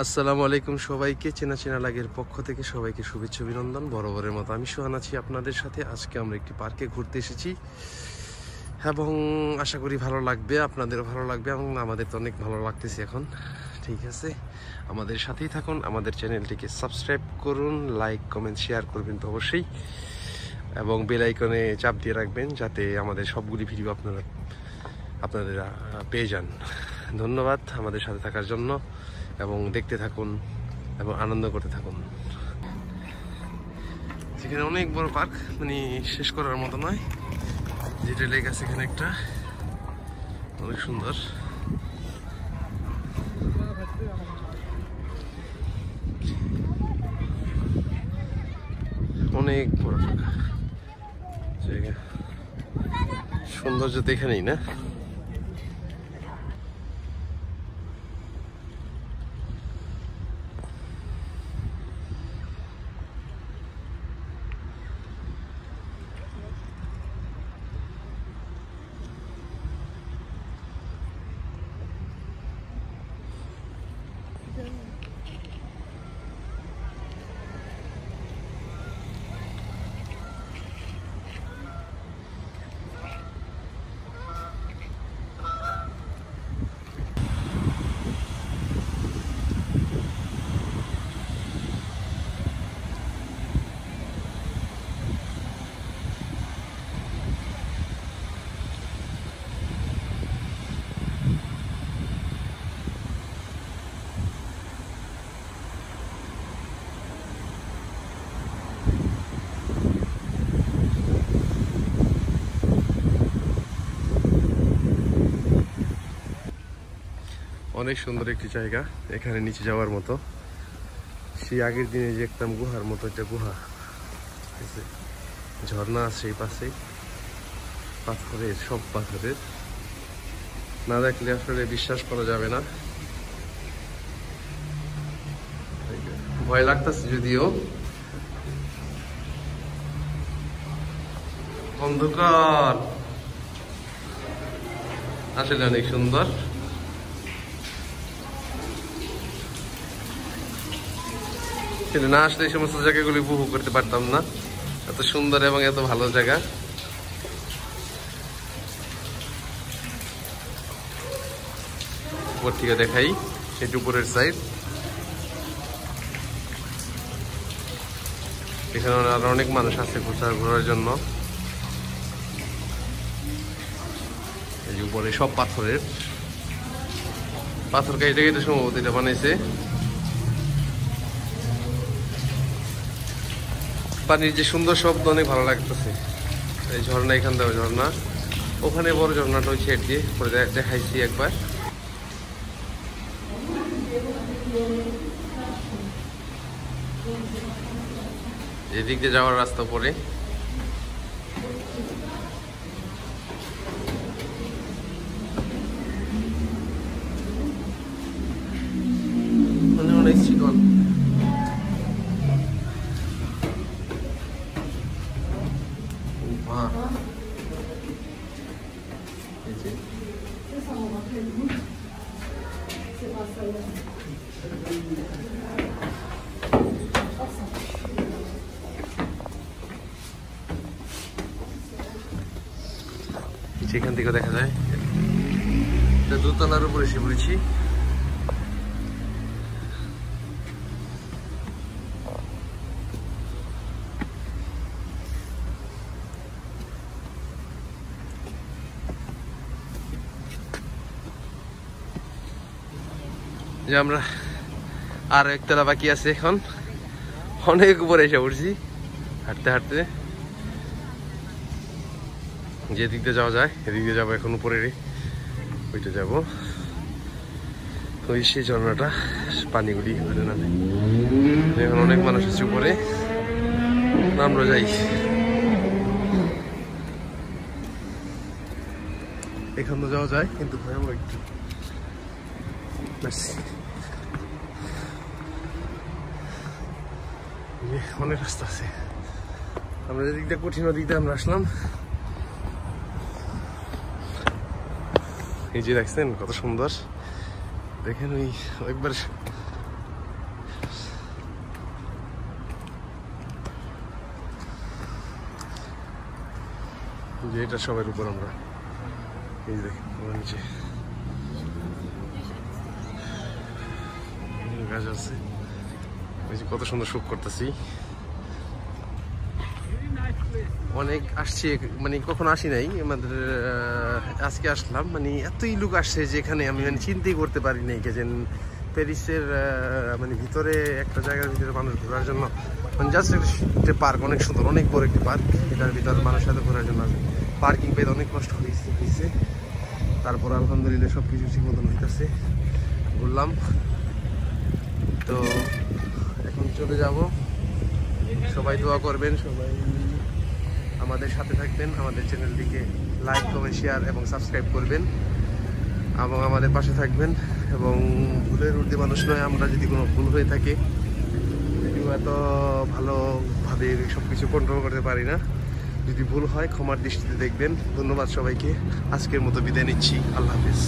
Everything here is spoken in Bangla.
আসসালামু আলাইকুম সবাইকে, চেনা চেনা লাগের পক্ষ থেকে সবাইকে শুভেচ্ছা অভিনন্দন। বরাবরের মতো আমি সোহান আছি আপনাদের সাথে। আজকে আমরা একটি পার্কে ঘুরতে এসেছি এবং আশা করি ভালো লাগবে, আপনাদেরও ভালো লাগবে এবং আমাদের তো অনেক ভালো লাগতেছে এখন। ঠিক আছে, আমাদের সাথেই থাকুন, আমাদের চ্যানেলটিকে সাবস্ক্রাইব করুন, লাইক কমেন্ট শেয়ার করবেন তো অবশ্যই, এবং বেল আইকনে চাপ দিয়ে রাখবেন যাতে আমাদের সবগুলি ভিডিও আপনারা পেয়ে যান। ধন্যবাদ আমাদের সাথে থাকার জন্য এবং দেখতে থাকুন এবং আনন্দ করতে থাকুন। সেখানে অনেক বড় পার্ক, মানে শেষ করার মতো নয়। যেটা লেক আছে এখানে একটা, অনেক সুন্দর। অনেক বড় ফাঁকা জায়গা, সৌন্দর্য তো এখানেই না। অনেক সুন্দর একটি জায়গা, এখানে নিচে যাওয়ার মতো। সেই আগের দিনে যে একদম গুহার মতো একটা গুহা, ঝর্ণা আছে এই পাশে, পাথরের, সব পাথরের, না দেখলে আসলে বিশ্বাস করা যাবে না। ভয় লাগতেছে যদিও, অন্ধকার, আসলে অনেক সুন্দর। কিন্তু না আসলে এই সমস্ত জায়গাগুলি উপভোগ করতে পারতাম না, এত সুন্দর এবং এত ভালো জায়গা। উপর থেকে দেখাই, এটি উপরের সাইড। এখানে আরো অনেক মানুষ আছে ঘোরার জন্য। এই যে উপরে সব পাথরের, পাথর কেটে কেটে সম্ভবত এটা বানাইছে। পানির যে সুন্দর শব্দ, অনেক ভালো লাগতেছে। এই ঝর্ণা, এখান থেকে ঝর্ণা, ওখানে বড় ঝর্ণাটা ওই সাইড দিয়ে পরে দেখাইছি একবার। এদিক দিয়ে যাওয়ার রাস্তা পরে অনেক চিকন। সেখান থেকে দেখা যায় দোতলার উপরে এসে পড়েছি। যে আমরা আর একতলা বাকি আছে, এখন অনেক উপরে এসে পড়ছি হাঁটতে হাঁটতে। যে দিক দিয়ে যাওয়া যায় এদিক দিয়ে যাবো, এখন উপরে ওইটা যাবো, ওই সেই ঝর্ণাটা, পানিগুলি নামে। এখন অনেক মানুষ আছে উপরে, আমরা যাই। এখান তো যাওয়া যায় কিন্তু ভয়াবহ একটু। অনেক রাস্তা আছে, আমরা যেদিক দিয়ে কঠিন ওদিক দিয়ে আমরা আসলাম। এই যে দেখছেন কত সুন্দর, দেখেন ওই একবার যে এটা সবার উপর আমরা এই যে আমার নিচে গাছ আছে, এই যে কত সুন্দর শুট করতেছি। অনেক আসছি, মানে কখনো আসি নাই, আমাদের আজকে আসলাম, মানে এতই লোক আসছে যে এখানে আমি মানে চিন্তাই করতে পারি নাই যে প্যারিসের মানে ভিতরে একটা জায়গার ভিতরে মানুষ ঘোরার জন্য, মানে জাস্ট একটা পার্ক, অনেক সুন্দর, অনেক বড় একটি পার্ক, এটার ভিতরে মানুষ সাথে ঘোরার জন্য পার্কিং পেতে অনেক কষ্ট হয়েছে। তারপর আলহামদুলিল্লাহ সব কিছু ঠিক মতন হইতেছে, ঘুরলাম। তো এখন চলে যাব, সবাই দোয়া করবেন, সবাই আমাদের সাথে থাকবেন, আমাদের চ্যানেলটিকে লাইক, কমেন্ট, শেয়ার এবং সাবস্ক্রাইব করবেন এবং আমাদের পাশে থাকবেন। এবং ভুলের ঊর্ধ্বে মানুষ নয় আমরা, যদি কোনো ভুল হয়ে থাকে, যদিও এত ভালোভাবে সব কিছু কন্ট্রোল করতে পারি না, যদি ভুল হয় ক্ষমার দৃষ্টিতে দেখবেন। ধন্যবাদ সবাইকে, আজকের মতো বিদায় নিচ্ছি, আল্লাহ হাফিজ।